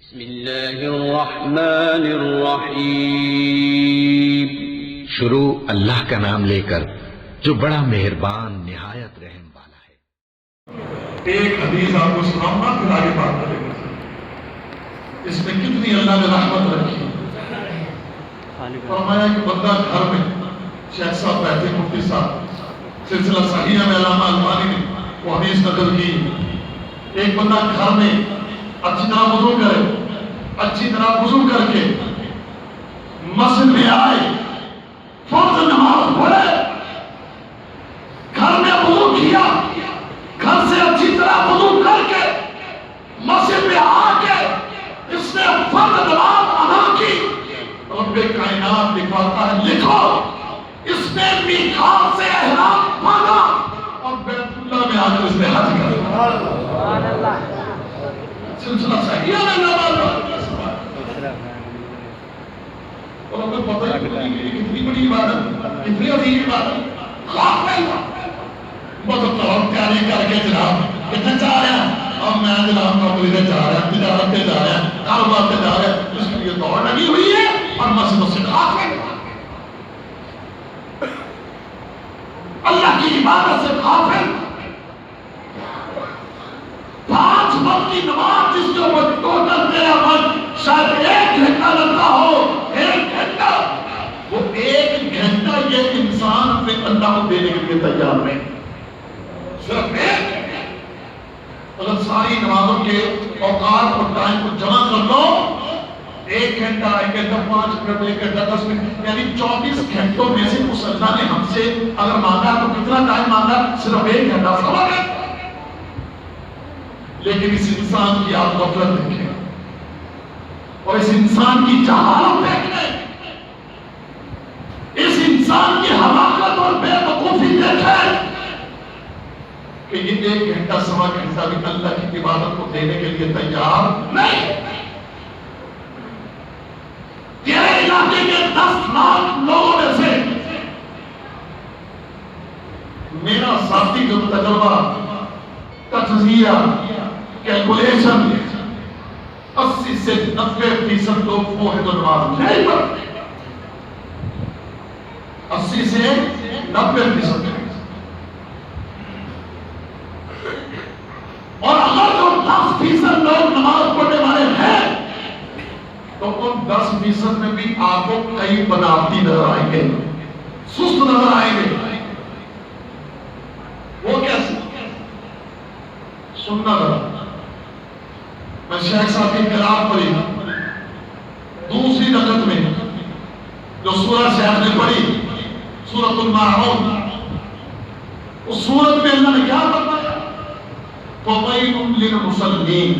بسم اللہ الرحمن الرحیم۔ شروع اللہ کا نام لے کر جو بڑا مہربان نہایت رحم والا ہے۔ ایک حدیث آپ کو سناؤں گا پھر آگے بات کریں گے۔ اس میں کتنی اللہ نے رحمت رکھی۔ فرمایا کہ بندہ گھر میں، شیخ صاحب بیٹھے مفتی صاحب، سلسلہ صحیحہ میں علامہ البانی نے وہ حدیث نقل کی۔ ایک بندہ گھر میں اچھی طرح وضو کرے، اچھی طرح وضو کر کے مسجد میں آئے، فرض نماز پڑھے، گھر میں وضو کیا، گھر سے اچھی طرح وضو کر کے مسجد میں آ کے اس نے فرض نماز ادا کی، رب کائنات لکھواتا ہے لکھو اس نے میقات سے احرام باندھا اور بیت اللہ میں آ کر اس نے حج کر دیا۔ سلسلہ صحیح ہے نا اور ہمیں پتہ ہی نہیں کہ کتنی بڑی عبادت، کتنی عظیم عبادت، خواب میں بہت طور تیاری کر کے جناب کتنے جا رہے ہیں، اور میں جناب نوکری سے جا رہا ہوں، تجارت سے جا رہا ہوں، کاروبار سے جا رہا ہوں، اس کے لیے دوڑ لگی ہوئی ہے اور مسجدوں سے خواب میں اللہ کی عبادت سے غافل۔ 5 وقت کی نماز جس کے اوپر ٹوٹل تیرا وقت شاید 1 گھنٹہ لگتا ہو، 1 گھنٹہ، وہ 1 گھنٹہ یہ انسان اپنے اللہ کو دینے کے لیے تیار نہیں، صرف 1 گھنٹہ۔ اگر ساری نمازوں کے اوقات اور ٹائم کو جمع کر لو، 1 گھنٹہ، 1 گھنٹہ 5 منٹ، 1 گھنٹہ 10 منٹ، یعنی 24 گھنٹوں میں سے اس اللہ نے ہم سے اگر مانگا تو کتنا ٹائم مانگا؟ صرف 1 گھنٹہ، سوا گھنٹہ۔ لیکن اس انسان کی آپ غفلت دیکھیں اور اس انسان کی جہالت دیکھیں، اس انسان کی حماقت اور بے وقوفی دیکھیں کہ یہ 1 گھنٹہ سوا گھنٹہ بھی اللہ کی عبادت کو دینے کے لیے تیار نہیں۔ تیرے علاقے کے 10 لاکھ لوگوں میں سے میرا ذاتی جو تجربہ، تجزیہ، کیلکولیشن، 80 سے 90% لوگ وہ ہے تو نماز نہیں پڑھتے، 80 سے 90%۔ اور اگر جو 10% لوگ نماز پڑھنے والے ہیں تو ان 10% میں بھی آپ کو کئی بناوٹی نظر آئیں گے، سست نظر آئیں گے۔ وہ کیسے؟ سننا ذرا، میں شیخ صاحب کی قرآن پڑھی دوسری رکعت میں جو سورہ شیخ نے پڑھی، سورۃ الماعون، اس سورت میں اللہ نے کیا فرمایا؟ فَوَيْلٌ لِّلْمُصَلِّينَ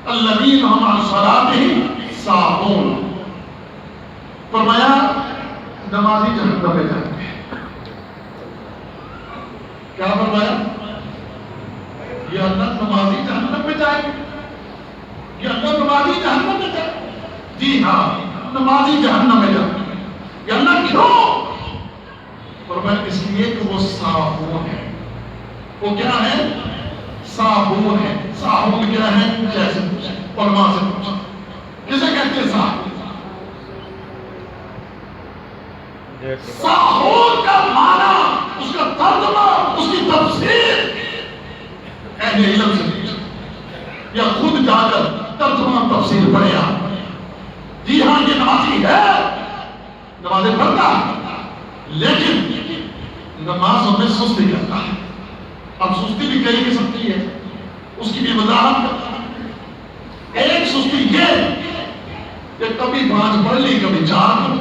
الَّذِينَ هُمْ عَنْ صَلَاتِهِمْ سَاهُونَ۔ فرمایا نمازی جہنم میں جائیں گے۔ کیا فرمایا؟ یہ اللہ نمازی جہنم میں جائیں گے، یہ اللہ نمازی جہنم میں جائیں گے۔ جی ہاں، نمازی جہنم میں جائیں گے۔ یہ اللہ کیوں؟ فرمایا اس لیے کہ وہ ساہون ہے۔ وہ کیا ہے؟ ساہون ہے۔ ساہون کیا ہے؟ کیسے پوچھیں؟ علماء سے پوچھیں کسے کہتے ہیں ساہون؟ ساہون کا معنی، اس کا ترجمہ، اس کی تفسیر اہل علم سے پوچھیں یا خود جا کر ترجمہ تفسیر پڑھے آپ۔ جی ہاں یہ نمازی ہے، نمازیں پڑھتا ہے، لیکن نمازوں میں سستی کرتا ہے۔ اب سستی بھی کئی قسم کی ہے، اس کی بھی وضاحت کرتا ہے۔ ایک سستی یہ کہ کبھی 5 پڑھ لی، کبھی 4 پڑھ لی،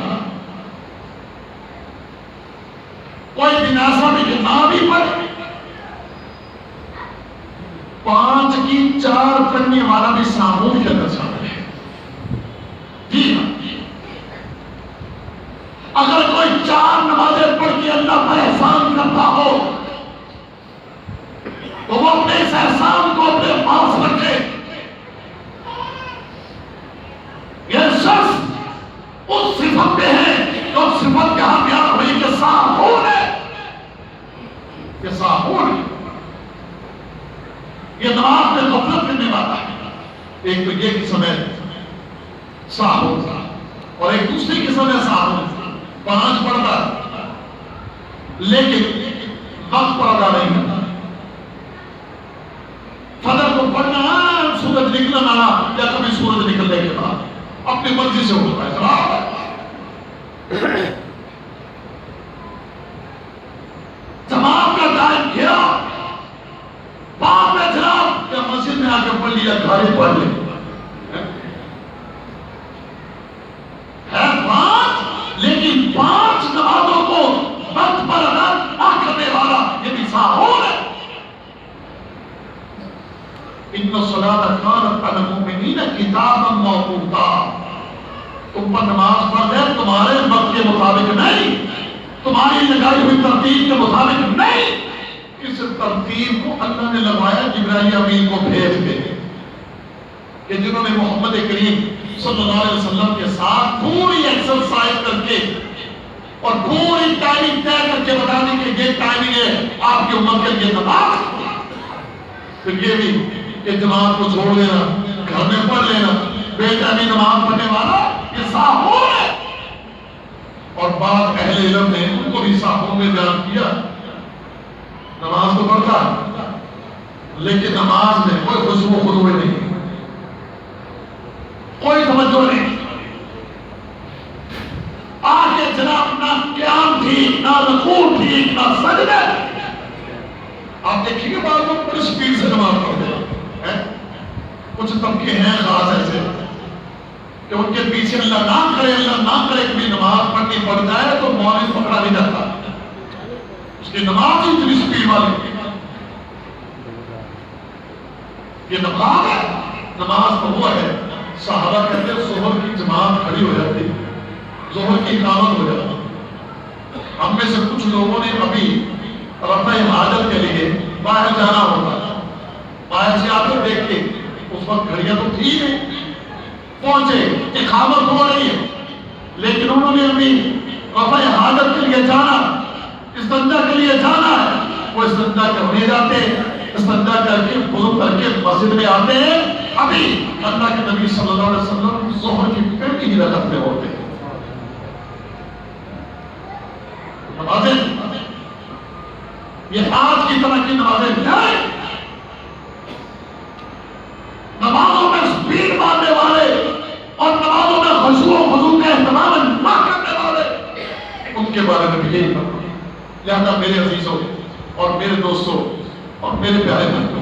کوئی بناسا بھی کہ نہ بھی پڑھ، 5 کی 4 پڑھنے والا بھی ساہون کے اندر شامل ہے۔ جی ہاں، اگر کوئی 4 نمازیں پڑھ کے اللہ پر احسان کرتا ہو تو وہ اپنے اس احسان کو اپنے پاس رکھے۔ یہ شخص اس صفت پہ ہے جو صفت کہاں بیان ہوئی کہ ساہون ہے، یہ ساہون ہے، یہ نماز میں غفلت کرنے والا ہے، ایک تو یہ قسم ہے ساہو اور ایک دوسری قسم ہے ساہو 5 پڑھتا لیکن وقت پر ادا نہیں کرتا. فجر کو پڑھنا سورج نکلنا یا کبھی سورج نکلنے کے بعد اپنی مرضی سے اٹھتا ہے. خراب ہے. جماعت کا ٹائم گیا بعد میں جناب یا مسجد میں آ کے پڑھ لیا گھر پڑھ لے ہے 5 لیکن 5 نمازوں کو وقت پر ادا نہ کرنے والا یہ بھی ساہور ہے. ان الصلاۃ کانت علی المؤمنین کتابا موقوتا. تم پر نماز فرض ہے تمہارے وقت کے مطابق نہیں, تمہاری لگائی ہوئی ترتیب کے مطابق نہیں. اس ترتیب کو اللہ نے لگوایا جبرائیل امین کو بھیج کے کہ جنہوں نے محمد کریم صلی اللہ علیہ وسلم کے ساتھ پوری ایکسرسائز کر کے اور پوری ٹائمنگ طے کر کے بتا دی کہ یہ ٹائمنگ ہے آپ کی امت کے لیے نماز. پھر یہ بھی کہ جماعت کو چھوڑ دینا, گھر میں پڑھ لینا, بے ٹائمی نماز پڑھنے والا یہ ساہور ہے. اور بعض اہل علم نے ان کو بھی ساہور میں بیان کیا. نماز تو پڑھتا لیکن نماز میں کوئی خشوع و خضوع نہیں, کوئی توجہ نہیں. آگے جناب نہ قیام ٹھیک, نہ رکوع ٹھیک, نہ سجدے. آپ دیکھیں گے بعض لوگ بڑی سپیڈ سے نماز پڑھتے ہیں. کچھ طبقے ہیں خاص ایسے کہ ان کے پیچھے اللہ نہ کرے کبھی نماز پڑھنی پڑ جائے تو مولوی پکڑا نہیں جاتا, اس کی نماز ہی اتنی سپیڈ والی. یہ نماز ہے, نماز تو وہ ہے صحابہ کہتے ہیں ظہر کی جماعت کھڑی ہو جاتی, ظہر کی اقامت ہو جاتی. ہم میں سے کچھ لوگوں نے ابھی رفع حاجت کے لیے باہر جانا ہوتا, باہر سے آ کر دیکھ کے اس وقت گھڑیاں تو تھی نہیں, پہنچے اقامت ہو رہی ہے لیکن انہوں نے ابھی رفع حاجت کے لیے جانا, استنجا کے لیے جانا ہے. وہ استنجا کرنے جاتے, استنجا کر کے وضو کر کے مسجد میں آتے ہیں, ابھی اللہ کے نبی صلی اللہ علیہ وسلم ظہر کی پہلی رکعت میں ہوتے ہیں. نمازیں یہ آج کی طرح کی نمازیں نہیں, نمازوں میں سپیڈ مارنے والے اور نمازوں میں خشوع و خضوع کا اہتمام نہ کرنے والے ان کے بارے میں بھی یہی بات. لہذا میرے عزیزوں اور میرے دوستوں اور میرے پیارے بھائیوں,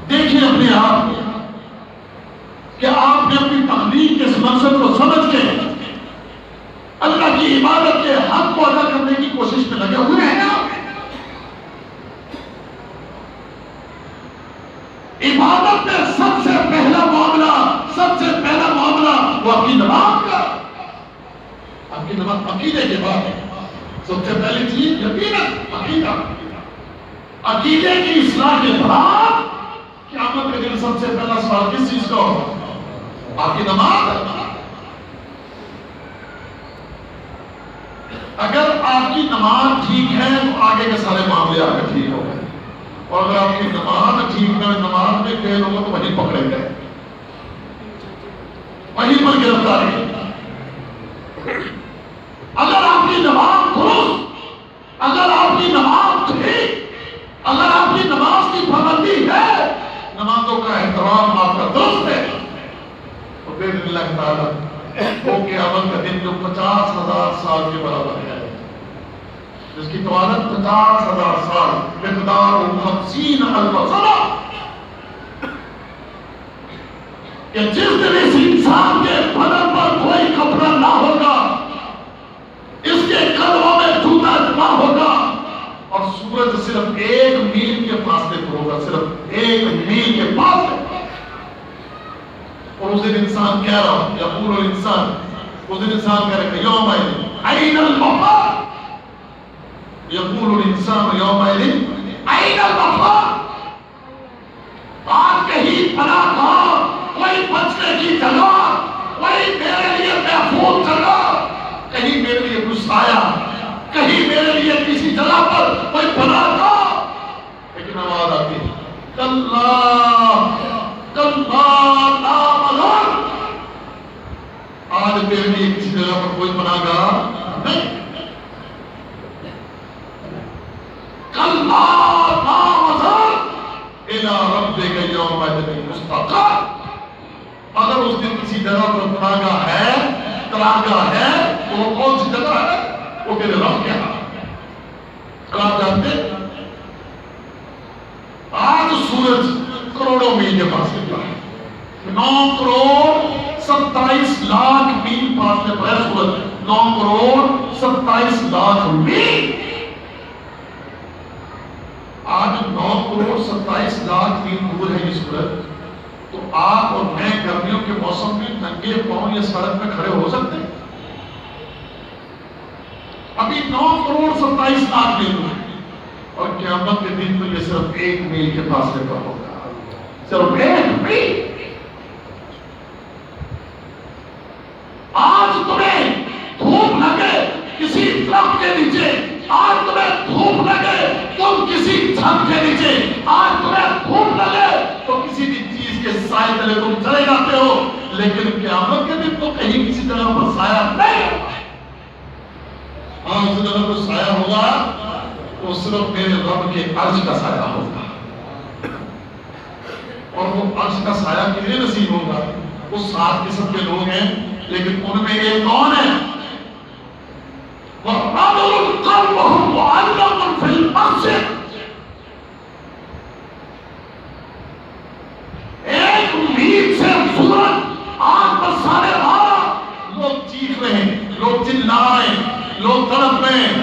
دیکھیں اپنے آپ کہ آپ نے اپنی تخلیق کے اس مقصد کو سمجھ کے اللہ کی عبادت کے حق کو ادا کرنے کی کوشش میں لگے ہوئے ہیں. عبادت میں سب سے پہلا معاملہ وہ آپ کی نماز کا, آپ کی نماز عقیدے کے بعد سب سے پہلی چیز یقیناً عقیدہ. عقیدے کی اصلاح کے بعد قیامت کے دن سب سے پہلا سوال کس چیز کا ہوگا؟ آپ کی نماز ہے. اگر آپ کی نماز ٹھیک ہے تو آگے کے سارے معاملے آپ کے ٹھیک ہو گئے, اور اگر آپ کی نماز ٹھیک نہ, نماز میں فیل ہوگا تو وہیں پکڑے گئے, وہیں پر گرفتاری. اگر آپ کی نماز درست, اگر آپ کی نماز ٹھیک, اگر آپ کی نماز کی پابندی ہے, نمازوں کا احترام آپ کا درست ہے, تو باذن اللہ تعالی وہ قیامت کا دن جو 50,000 سال کے برابر ہے, جس کی طوالت 50,000 سال, مقدار 50,000 سنہ, کہ جس دن اس انسان کے بدن پر کوئی کپڑا نہ ہوگا, اس کے قدموں میں جوتا جمع ہوگا, اور سورج صرف 1 میل کے فاصلے پر ہوگا, صرف 1 میل کے فاصلے. اور اس دن انسان کہہ رہا ہوں, یقول الانسان, اس دن انسان کہہ رہا ہے یومئذ این المفر, یقول الانسان یومئذ این المفر. آج کہیں پناہ گاہ, کوئی بچنے کی جگہ, کوئی میرے لیے محفوظ جگہ, کہیں میرے لیے کچھ سایہ, کہیں میرے لیے کسی جگہ پر کوئی پناہ گاہ. لیکن آواز آتی ہے کلا کلا آج تیرے لیے کسی جگہ پر کوئی پناہ گاہ نہیں. کلا لا وزر الی ربک یومئذ المستقر. اگر اس دن کسی جگہ پر پناہ گاہ ہے، قرارگاہ ہے، تو وہ کون سی جگہ ہے؟ وہ تیرے رب کے ہاں. آپ جانتے آج سورج کروڑوں میل کے پاس نکلا ہے. 9 کروڑ 27 لاکھ میل فاصلے پر ہے سورج. 9 کروڑ 27 لاکھ میل. آج 9 کروڑ 27 لاکھ میل دور ہے یہ سورج. تو آپ اور میں گرمیوں کے موسم میں ننگے پاؤں یہ سڑک میں کھڑے ہو سکتے ہیں؟ ابھی 9 کروڑ 27 لاکھ میل دور ہے. اور قیامت کے دن تو یہ صرف 1 میل کے فاصلے پر ہوگا. صرف 1 میل. آج تمہیں دھوپ لگے کسی درخت کے نیچے، آج تمہیں دھوپ لگے تم کسی چھت کے نیچے، آج تمہیں دھوپ لگے تو کسی بھی چیز کے سائے تلے تم چلے جاتے ہو. لیکن قیامت کے دن تو کہیں کسی جگہ پر سایہ نہیں ہوگا. ہاں اس جگہ پر سایہ ہوگا تو صرف میرے رب کے عرش کا سایہ ہوگا. اور وہ عرش کا سایہ کتنے نصیب ہوگا؟ وہ 7 قسم کے لوگ ہیں، لیکن ان میں ایک کون ہے؟ وَرَجُلٌ قَلْبُهُ مُعَلَّقٌ فِي الْمَسْجِدِ. ایک امید سے سورج آگ برسانے والا. لوگ چیخ رہے ہیں، لوگ چلا رہے ہیں، لوگ تڑپ رہے ہیں.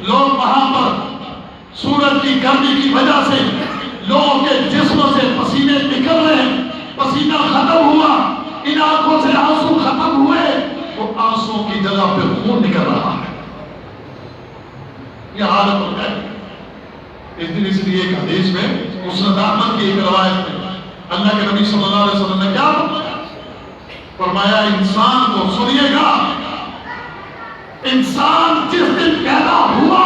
لوگ وہاں پر سورج کی گرمی کی وجہ سے لوگوں کے جسموں سے پسینے نکل رہے ہیں. پسینہ ختم ہوا، ان آنکھوں سے آنسو ختم ہوئے، وہ آنسو کی جگہ پہ خون نکل رہا ہے. یہ حالت ہو جائے. اس دن اس لیے ایک حدیث میں مسند احمد کی ایک روایت میں اللہ کے نبی صلی اللہ علیہ وسلم نے کیا فرمایا؟ انسان کو سنیے گا، انسان جس دن پیدا ہوا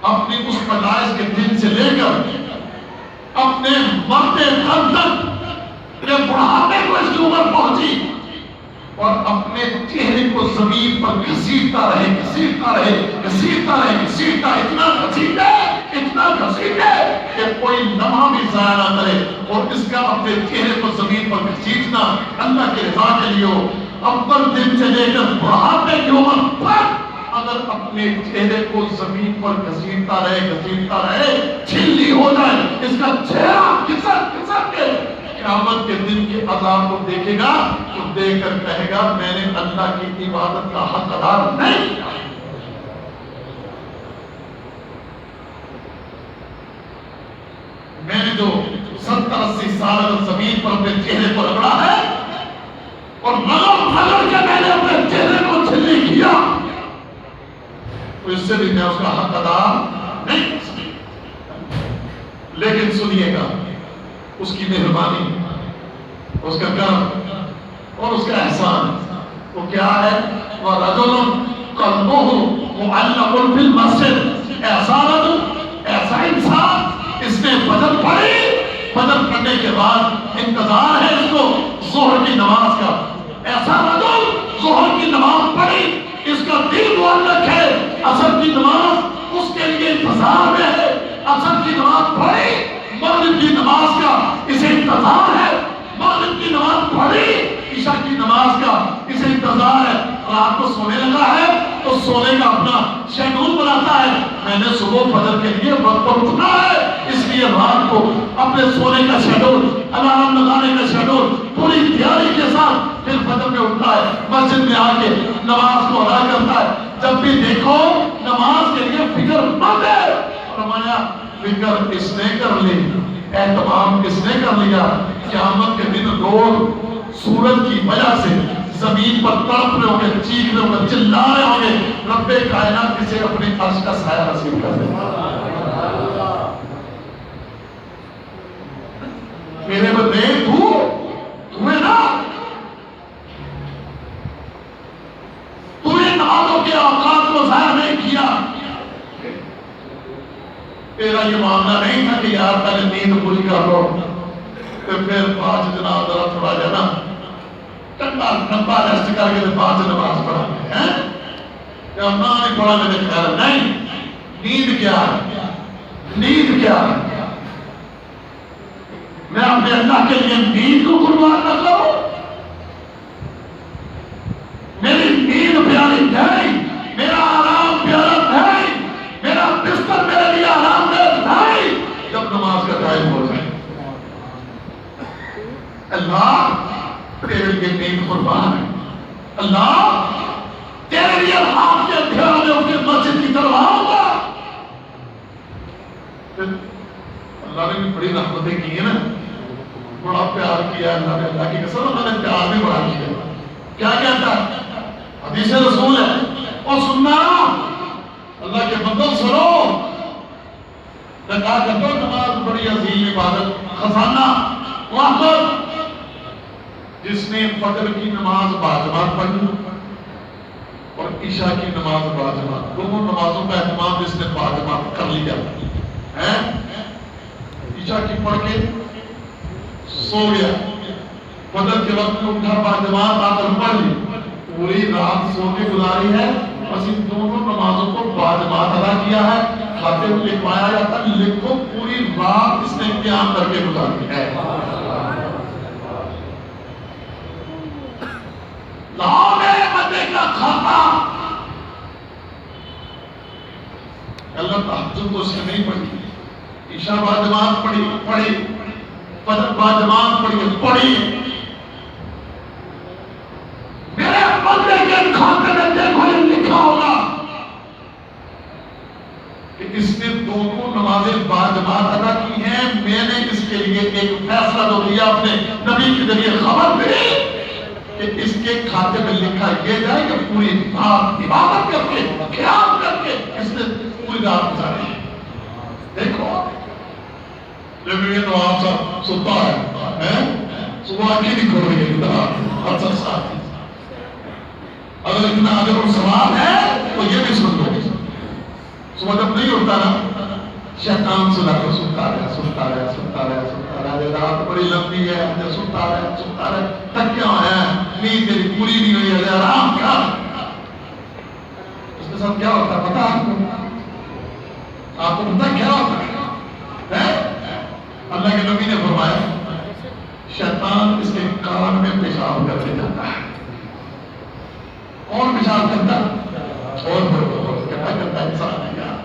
اپنی اس پیدائش کے دن سے لے کر اپنے مرتے دم تک جب بڑھاپے کو اس کی عمر پہنچی اور اپنے چہرے کو زمین پر گھسیٹتا رہے، گھسیٹتا رہے، گھسیٹتا رہے، گھسیٹتا، اتنا گھسیٹے، اتنا گھسیٹے کہ کوئی لمحہ بھی ضائع نہ کرے. اور اس کا اپنے چہرے کو زمین پر گھسیٹنا اللہ کے رضا کے لیے ہو. اول دن سے لے کر بڑھاپے کی عمر تک اگر اپنے چہرے کو زمین پر گھسیٹتا رہے، چھلی ہو جائے، اس کا چہرہ گھسٹ گھسٹ کے قیامت کے دن کے عذاب کو دیکھے گا تو دیکھ کر کہے گا میں نے اللہ کی عبادت کا حق ادا نہیں کیا. میں نے جو 70-80 سال اگر زمین پر اپنے چہرے کو رگڑا ہے اور رگڑ کے میں نے اپنے چہرے کو چھلی کیا تو اس سے بھی میں اس کا حق ادا نہیں کر سکتا. لیکن سنیے گا اس کی مہربانی، اس کا کرم اور اس کا احسان وہ کیا ہے؟ وَرَجُلٌ قَلْبُهُ مُعَلَّقٌ فِي الْمَسْجِدِ. ایسا انسان اس نے فجر پڑھی، فجر پڑھنے کے بعد انتظار ہے اس کو ظہر کی نماز کا. ایسا رجل ظہر کی نماز پڑھی، اس کا دل معلق ہے، عصر کی نماز اس کے لیے انتظار میں ہے. عصر کی نماز پڑھی، مغرب کی نماز کا اسے انتظار ہے. مغرب کی نماز پڑھی، عشاء کی نماز کا اسے انتظار ہے. رات کو سونے لگا ہے تو سونے کا اپنا شیڈول بناتا ہے. میں نے صبح فجر کے لیے وقت پر اٹھنا ہے، اس لیے رات کو اپنے سونے کا شیڈول، الارم لگانے کا شیڈول پوری تیاری کے ساتھ پھر فجر میں اٹھتا ہے، مسجد میں آ کے نماز کو ادا کرتا ہے. جب بھی دیکھو نماز کے لیے فکر مند ہے. فرمایا فکر اس نے کر لی، اہتمام کس نے کر لیا؟ قیامت کے دن لوگ سورج کی وجہ سے زمین پر تڑپ رہے ہوں گے، چیخ رہے ہوں گے، چلا رہے ہوں گے. رب کائنات کسے اپنے عرش کا سایہ نصیب کر دے. میرے بندے تمہیں نا تمہیں نمازوں کے اوقات کو ضائع نہیں کیا. تیرا یہ معاملہ نہیں تھا کہ یار پہلے نیند پوری کر لو پھر بعد جناب ذرا تھوڑا جانا ٹنڈا نمبا ریسٹ کر کے بعد نماز پڑھا ہے یا نہ نہیں پڑھا میں نے خیال نہیں. نیند کیا ہے؟ نیند کیا ہے؟ میں اپنے اللہ کے لیے نیند کو قربان نہ کروں؟ میری نیند پیاری نہیں، میرا آرام پیارا نہیں، میرا بستر میرے لیے آرام دہ نہیں جب نماز کا ٹائم ہو جائے. اللہ تیرے لیے نیند قربان ہے. اللہ تیرے لیے آپ کے دھیان میں اس کے مسجد کی طرف آؤں گا. اللہ نے بھی بڑی رحمتیں کی ہیں نا، بڑا پیار کیا اللہ نے. اللہ کی قسم اللہ نے پیار بھی بڑا کیا. کیا کہتا ہے؟ حدیث رسول ہے اور سننا اللہ کے بندوں سنو. میں کہا کرتا ہوں نماز بڑی عظیم عبادت خزانہ رحمت. جس نے فجر کی نماز باجماعت پڑھی اور عشاء کی نماز باجماعت، دونوں نمازوں کا اہتمام جس نے باجماعت کر لیا ہے، عشاء کی پڑھ کے سو گیا، فجر کے وقت میں اٹھا باجماعت آ کر پڑھ لی، پوری رات سو کے گزاری ہے. بس ان دونوں نمازوں کو باجماعت ادا کیا ہے. کھاتے میں لکھوایا جاتا ہے لکھو پوری رات اس نے قیام کر کے گزاری ہے. لاؤ میرے بندے کا کھاتا. اللہ تہجد تو اس نے نہیں پڑھی، عشاء باجماعت پڑھی، فجر باجماعت پڑھی. میرے بندے کے کھاتے میں دیکھو یہ لکھا ہوگا کہ اس نے دونوں نمازیں باجماعت ادا کی ہیں. میں نے اس کے لیے ایک فیصلہ تو دیا، اپنے نبی کے ذریعے خبر دی کہ اس کے کھاتے میں لکھا یہ جائے کہ پوری رات عبادت کر کے قیام کر کے اس نے پوری رات گزاری. دیکھو جب یہ نواب صاحب ستا ہے صبح آنکھیں نہیں کھول رہی ہے اچھا ساتھ. اگر اتنا اگر اور ثواب ہے تو یہ بھی سن لو. صبح جب نہیں اٹھتا نا شیطان سنا کر سنتا رہے رات بڑی لمبی ہے سنتا رہے تک کیا ہے نیند تیری پوری نہیں ہوئی ہے آرام کر. اس کے ساتھ کیا ہوتا ہے پتا آپ کو پتا کیا ہوتا ہے؟ اللہ کے نبی نے فرمایا شیطان اس کے کان میں پیشاب کرتے جاتا ہے. کون پیشاب کرتا اور کرتا انسان ہے یار.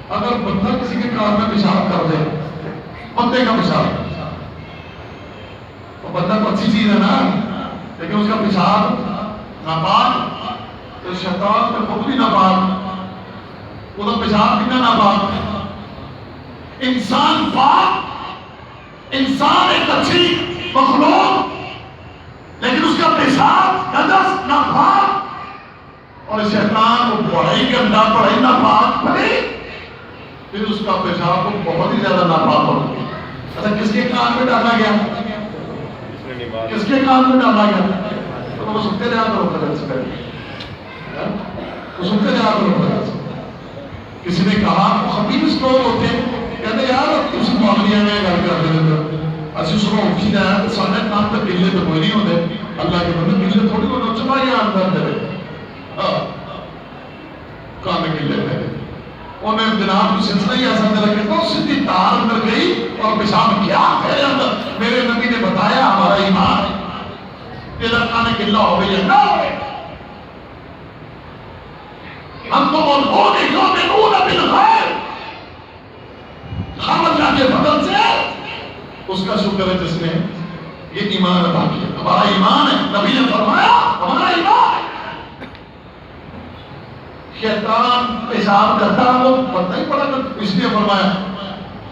اگر بندہ کسی کے کان میں پیشاب کر دے بندے کا پیشاب تو بندہ تو اچھی چیز ہے نا، لیکن اس کا پیشاب ناپاک تو شیطان کا خود بھی ناپاک، وہ تو پیشاب کتنا ناپاک. انسان پاک، انسان ایک اچھی مخلوق، لیکن اس کا پیشاب نجس ناپاک. اور شیطان وہ بڑائی گندا بڑائی ناپاک بنے پھر اس کا پیشاب کو بہت ہی زیادہ ناپاک ہو گیا. اچھا کس کے کان میں ڈالا گیا؟ کس کے کان میں ڈالا گیا؟ تو وہ سنتے رہا کرو خبر سے پہلے، وہ سنتے رہا کرو خبر سے. کسی نے کہا خبیث لوگ ہوتے کہتے یار اس معاملے میں گل کر دے اسی صبح اٹھی جائے تو سارے کام تک گلے تو کوئی نہیں ہوتے. اللہ کے بندے گلے تھوڑی ہوتے چلا گیا اندر دے کام گلے پہ انہیں جناب کو سلسلہ ہی ایسا اندر رکھے تو سیدھی تار اندر گئی اور پیشاب کیا ہے اندر. میرے نبی نے بتایا ہمارا ایمان ہے تیرا کھانے گلا ہو گئی ہے نہ ہوئے. ہم تو بولتے یؤمنون بالغیب، ہم اللہ کے فضل سے اس کا شکر ہے جس نے یہ ایمان ادا کیا. ہمارا ایمان ہے، نبی نے فرمایا ہمارا ایمان ہے. شیطان پیشاب کرتا وہ پتہ ہی پڑا کر اس لیے فرمایا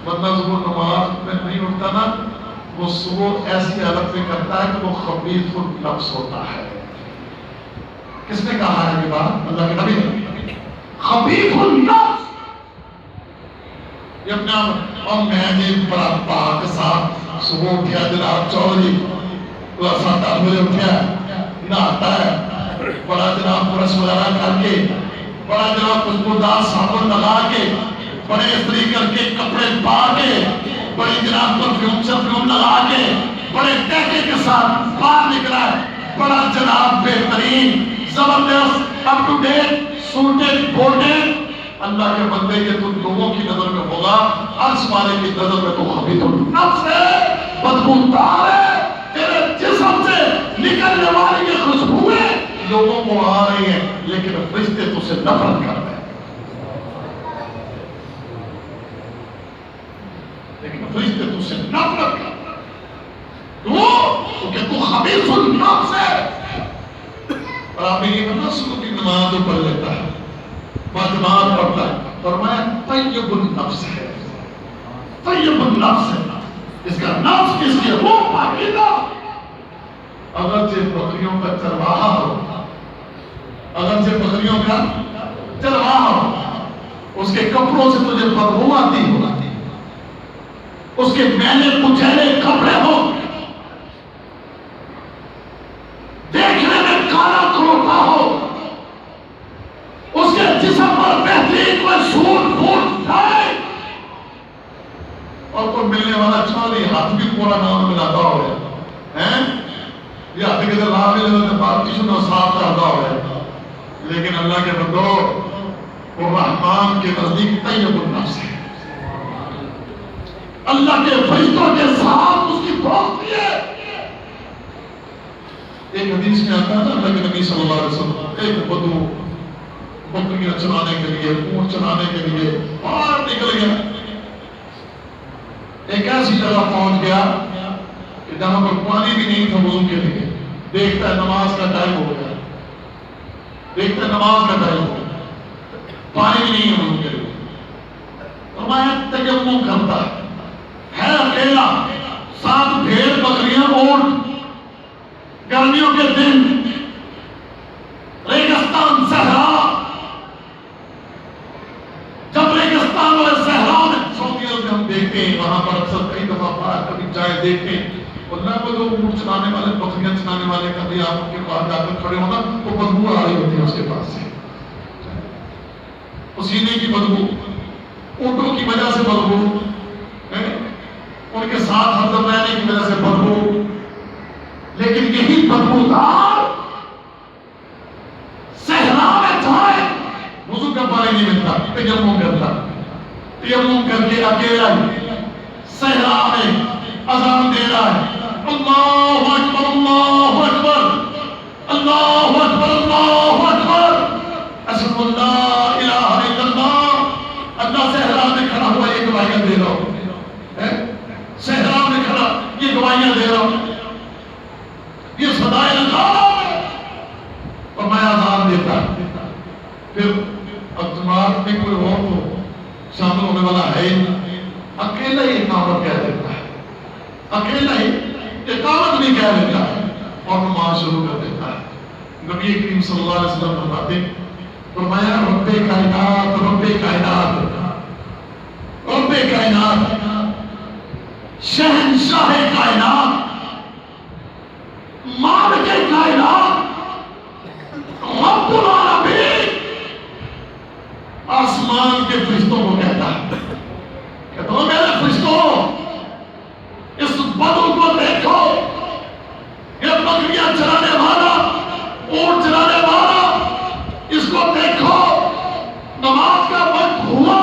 بندہ صبح نماز میں نہیں اٹھتا نا وہ صبح ایسی حالت میں کرتا ہے کہ وہ خبیث النفس ہوتا ہے. کس نے کہا ہے یہ بات؟ اللہ کے نبی نے. خبیث النفس یہ اپنے آپ اور میں نے بڑا پاک صاحب صبح اٹھیا جناب چودھری وہ 7 بجے اٹھیا نہاتا ہے بڑا جناب برش وغیرہ کر کے بڑا جناب خوشبودار صابن لگا کے بڑے استری کر کے کپڑے پا کے بڑی جناب پرفیوم لگا کے بڑے ٹیکے کے ساتھ باہر نکلا ہے، بڑا جناب بہترین زبردست up to date suited booted اللہ کے بندے کے تو لوگوں کی نظر میں ہوگا، عرش والے کی نظر میں تو خبیث النفس ہے، بدبودار ہے، تیرے جسم سے نکلنے والی یہ خوشبوئیں لوگوں کو آ رہی ہیں، لیکن فرشتے تو سے نفرت کر رہے ہیں، لیکن فرشتے تو سے نفرت کر رہے ہیں، کیونکہ تو خبیث النفس ہے۔ اور آپ نے یہ پتا سنو کی نماز جو پڑھ لیتا ہے باجماعت پڑھتا ہے، فرمایا طیب النفس ہے، طیب النفس ہے، اس کا نفس کس کی روح پاکیزہ، اگرچہ بکریوں کا چرواہا ہو، اگرچہ بکریوں کا چرواہا ہو، اس کے کپڑوں سے تجھے بدبو آتی ہو، اس کے میلے کچیلے کپڑے ہو، دیکھنے میں کالا کروٹا ہو، اس کے جسم پر بہترین کوئی سور پھوٹ جائے اور کوئی ملنے والا چالی ہاتھ بھی پورا نام ملاتا ہو ہے، یہ ہاتھ کے در راہ میں لگتا پارٹیشن اور صاف کرتا ہو ہے، لیکن اللہ کے بندو وہ رحمان کے نزدیک طیب النفس ہے، اللہ کے فرشتوں کے ساتھ اس کی دوستی ہے۔ ایک حدیث میں آتا ہے اللہ کے نبی صلی اللہ علیہ وسلم ایک بدو بکریاں چلانے کے لیے اونٹ چلانے کے لیے باہر نکل گیا، ایک ایسی جگہ پہنچ گیا کہ جہاں پر پانی بھی نہیں تھا وضو کے لیے، دیکھتا ہے نماز کا ٹائم ہو گیا، دیکھتا ہے نماز کا ٹائم ہو گیا، پانی بھی نہیں ہے وضو کے لیے، فرمایا تیمم کرتا ہے اکیلا، ساتھ بھیڑ بکریاں اونٹ، گرمیوں کے دن ریگستان صحرا، جب ریگستان اور صحرا میں سعودی عرب میں ہم دیکھتے ہیں وہاں پر اکثر کئی دفعہ باہر کبھی جائے دیکھتے ہیں، اللہ کو جو اونٹ چلانے والے بکریاں چلانے والے کبھی آپ ان کے پاس جا کر کھڑے ہونا وہ بدبو آ رہی ہوتی ہے اس کے پاس سے، پسینے کی بدبو، اونٹوں کی وجہ سے بدبو، ان کے ساتھ ہردم رہنے کی وجہ سے بدبو، لیکن یہی بدبودار صحرا میں جائے وضو کا پانی نہیں ملتا، تیمم کرتا، تیمم کر کے اکیلا ہی صحرا میں اذان دے رہا ہے، اللہ اکبر اللہ اکبر اللہ اکبر اللہ اکبر اشہد ان لا الہ الا اللہ، اللہ صحرا میں کھڑا ہوا یہ گواہیاں دے رہا ہوں، صحرا میں کھڑا یہ گواہیاں دے رہا ہوں، یہ صدائے لگا اور میں آزان دیتا، پھر جماعت میں کوئی اور تو شامل ہونے والا ہے، اکیلا ہی اقامت کہہ دیتا ہے، اکیلا ہی اقامت بھی کہہ دیتا ہے اور نماز شروع کر دیتا ہے۔ نبی کریم صلی اللہ علیہ وسلم فرماتے فرمایا رب کائنات رب کائنات رب کائنات شہنشاہ کائنات مالک کائنات رب العالمین آسمان کے فرشتوں کو کہتا ہے، کہتا ہوں میرے فرشتوں اس بدو کو دیکھو، یہ بکریاں چلانے والا اونٹ چلانے والا، اس کو دیکھو، نماز کا وقت ہوا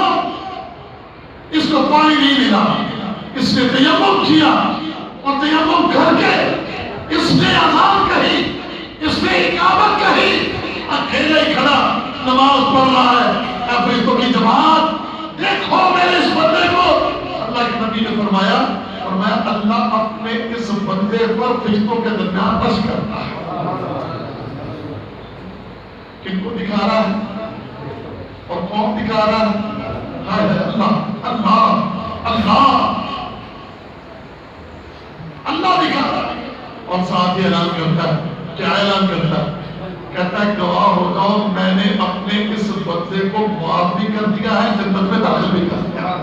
اس کو پانی نہیں ملا، اس نے تیمم کیا اور تیمم کر کے اس نے اذان کہی، اس نے اقامت کہی، اکیلے ہی کھڑا نماز پڑھ رہا ہے، فرشتوں کی جماعت دیکھو میرے اس بندے کو، اللہ کے نبی نے فرمایا اللہ اپنے اس بندے پر فرشتوں کے درمیان بس کرتا ہے، کن کو دکھا رہا ہے اور کون دکھا رہا ہے؟ اللہ اللہ اللہ اللہ دکھا رہا ہے، اور ساتھ ہی اعلان کرتا ہے، کیا اعلان کرتا ہے؟ کہتا ہے گواہ ہو جاؤ میں نے اپنے اس بندے کو معاف بھی کر دیا ہے، جنت میں داخل بھی کر دیا،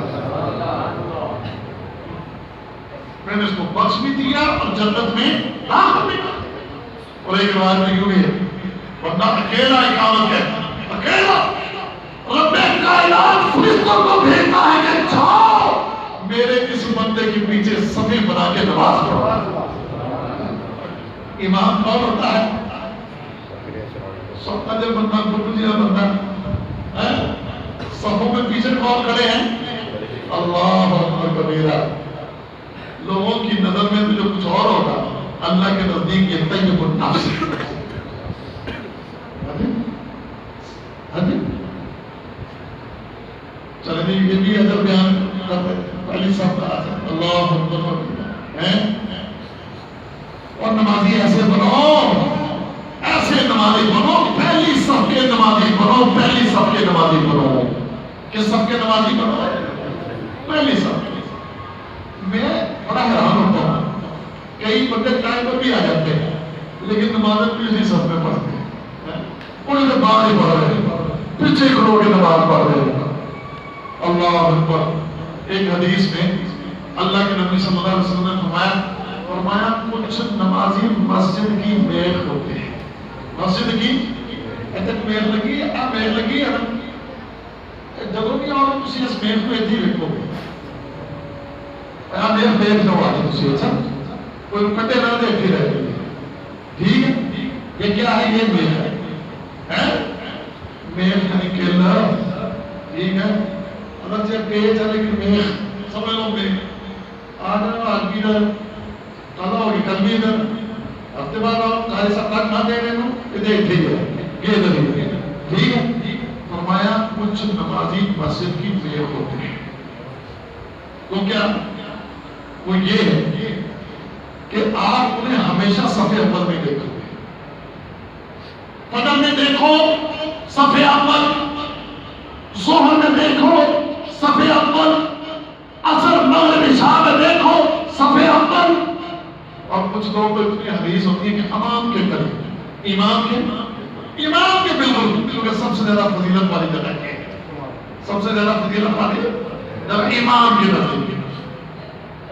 میں نے اس کو بخش بھی دیا اور جنت میں داخل بھی کر دیا۔ اور ایک روایت میں یوں ہے بندہ اکیلا اقامت ہے، اکیلا رب کائنات فرشتوں کو بھیجتا ہے کہ جاؤ میرے اس بندے کے پیچھے صفیں بنا کے نماز پڑھو، امام کون ہوتا ہے؟ سب کا جو بندہ گرو جی بندہ صفوں میں پیچھے کون کھڑے ہیں؟ اللہ اکبر کبیرہ. لوگوں کی نظر میں تو جو کچھ اور ہوگا، اللہ کے نزدیک یہ طیب النفس. چلے یہ بھی ادب بیان کرتے پہلی صف کا اللہ اکبر ہے. اور نمازی ایسے بنو، ایسے نمازی بنو، پہلی صف کے نمازی بنو، پہلی صف کے نمازی بنو. کس صف کے نمازی بنو؟ پہلی صف. میں بڑا حیران ہوتا ہوں، کئی بندے ٹائم پر بھی آ جاتے ہیں لیکن نماز پچھلی صف میں پڑھتے ہیں. انہیں تو باہر ہی پڑھ رہے ہیں، پیچھے کھڑو کے نماز پڑھ رہے ہیں. اللہ اکبر. ایک حدیث میں اللہ کے نبی صلی اللہ علیہ وسلم نے فرمایا کچھ نمازی مسجد کی میل ہوتے ہیں. مسجد کی ایسے میل لگی ہے، آپ میل لگی ہے جب بھی اور کسی اس میل کو ایتھی رکھو گے آپ میل دیکھ لو آج کسی اچھا کوئی کٹے نہ دیکھتی رہے گی. ٹھیک ہے، یہ کیا ہے؟ یہ میل ہے. میل یعنی کیلا. ٹھیک ہے، اگر سے پیج ہے لیکن میل سمجھ لو میل. آج بھی ادھر کل ہوگی، کل بھی ادھر، ہفتے بعد آؤ، سارے سب نہ دے رہے ہوں ادھر ٹھیک ہے یہ ادھر ہی. ٹھیک ہے، فرمایا کچھ نمازی مسجد کی میل ہوتے ہیں. تو کیا وہ یہ ہے کہ آپ انہیں ہمیشہ صف اول میں دیکھو گے. فجر میں دیکھو صف اول، ظہر میں دیکھو صف اول، عصر مغرب عشاء میں دیکھو صف اول. اور کچھ لوگ تو اتنی حدیث ہوتی ہے کہ امام کے قریب، امام کے بالکل، کیونکہ سب سے زیادہ فضیلت والی جگہ ہے، سب سے زیادہ فضیلت والی جب امام کے نزدیک.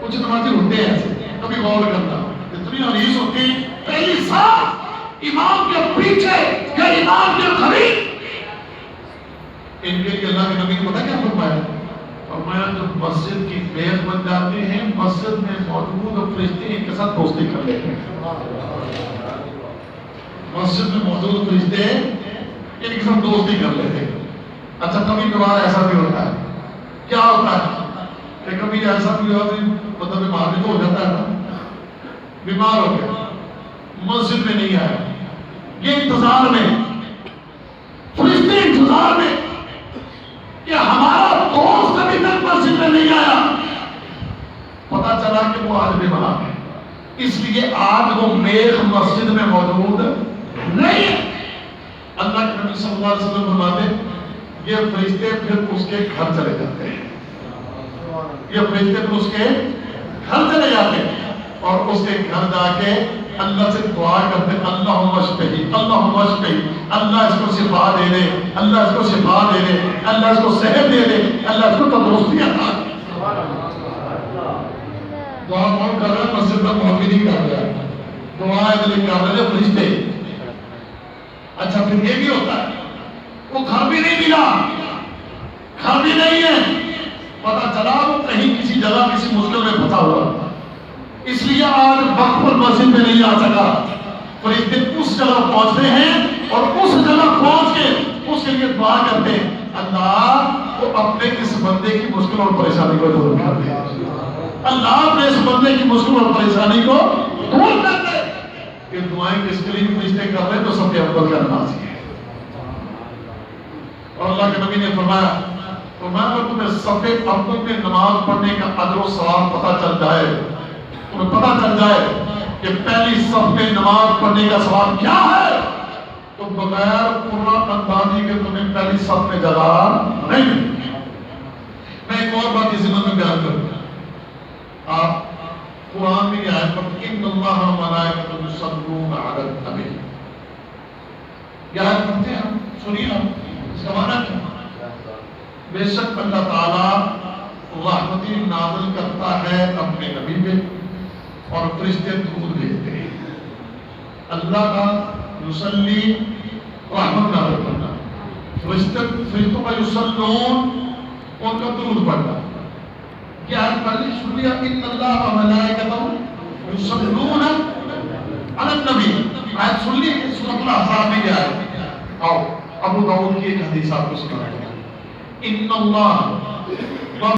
کچھ نمازی ہوتے ہیں ایسے، کبھی غور کرنا، اتنی حدیث ہوتی ہے پہلی صف امام کے پیچھے یا امام کے قریب. ان کے لیے اللہ کے نبی نے پتہ کیا فرمایا؟ فرمایا جب مسجد کی میز بن جاتے ہیں، مسجد میں موجود فرشتے ان کے ساتھ دوستی کر لیتے ہیں. مسجد میں موجود فرشتے ان کے ساتھ دوستی کر لیتے ہیں. اچھا کبھی کبھار ایسا بھی ہوتا ہے، کیا ہوتا ہے کہ کبھی ایسا بھی ہوتا ہے مطلب بیمار بھی تو ہو جاتا ہے نا، بیمار ہو گیا مسجد میں نہیں آیا، یہ انتظار میں فرشتے انتظار میں کہ ہمارا دوست ابھی تک مسجد میں نہیں آیا. پتا چلا کہ وہ آج بیمار ہے، اس لیے آج وہ میخ مسجد میں موجود نہیں ہے. اللہ کے نبی صلی اللہ علیہ وسلم فرماتے یہ فرشتے پھر اس کے گھر چلے جاتے ہیں. یہ فرشتے پھر اس کے گھر چلے جاتے ہیں اور اس کے گھر جا کے اللہ سے دعا کرتے ہیں اللہم اشفہی، اللہم اشفہی، اللہ اس کو شفا دے دے، اللہ اس کو شفا دے دے، اللہ اس کو صحت دے دے، اللہ اس کو تندرستی عطا دے. دعا کون کر رہا ہے؟ مسجد میں محمد ہی کر رہا ہے. دعا ادھر کر رہے ہیں فرشتے. اچھا پھر یہ بھی ہوتا ہے وہ گھر بھی نہیں ملا، گھر بھی نہیں ہے، پتا چلا وہ کہیں کسی جگہ کسی مشکل میں پھنسا ہوا، اس لیے آج وقت پر مسجد میں نہیں آ سکا. فرشتے اس جگہ پہنچتے ہیں اور اس جگہ پہنچ کے اس کے لیے دعا کرتے ہیں اللہ وہ اپنے اس بندے کی مشکل اور پریشانی کو دور کر دے. اللہ اپنے اس بندے کی مشکل اور پریشانی کو دور کر دے. یہ دعائیں کس کے لیے فرشتے کر رہے ہیں؟ تو سب کے افضل کا نماز ہے. اور اللہ کے نبی نے فرمایا اگر تمہیں صف اول میں نماز پڑھنے کا اجر و ثواب پتہ چل جائے، تمہیں پتہ چل جائے کہ پہلی صف میں نماز پڑھنے کا ثواب کیا ہے، تو بغیر قرآن اندازی کے تمہیں پہلی صف میں جگہ نہیں ملے. میں ایک اور بات اس ضمن میں بیان کروں. آپ قرآن میں یہ آیت پڑھتے ہیں ان اللہ و ملائکتہ یصلون علی النبی. یہ آیت پڑھتے ہیں، سنیے اس کا معنی کیا؟ بے شک اللہ تعالیٰ رحمتی نازل کرتا ہے اپنے نبی پہ اور فرشتے درود بھیجتے ہیں. اللہ کا یصلی رحمت نازل کرنا، فرشتوں کا یصلون ان کا درود پڑھنا. کیا ہے پہلی شروع ان اللہ و ملائکتہ یصلون علی النبی. سورۃ الاحزاب میں کیا ہے؟ آؤ ابو داؤد کی ایک حدیث آپ کو سنا رہا ہوں. ان اللہ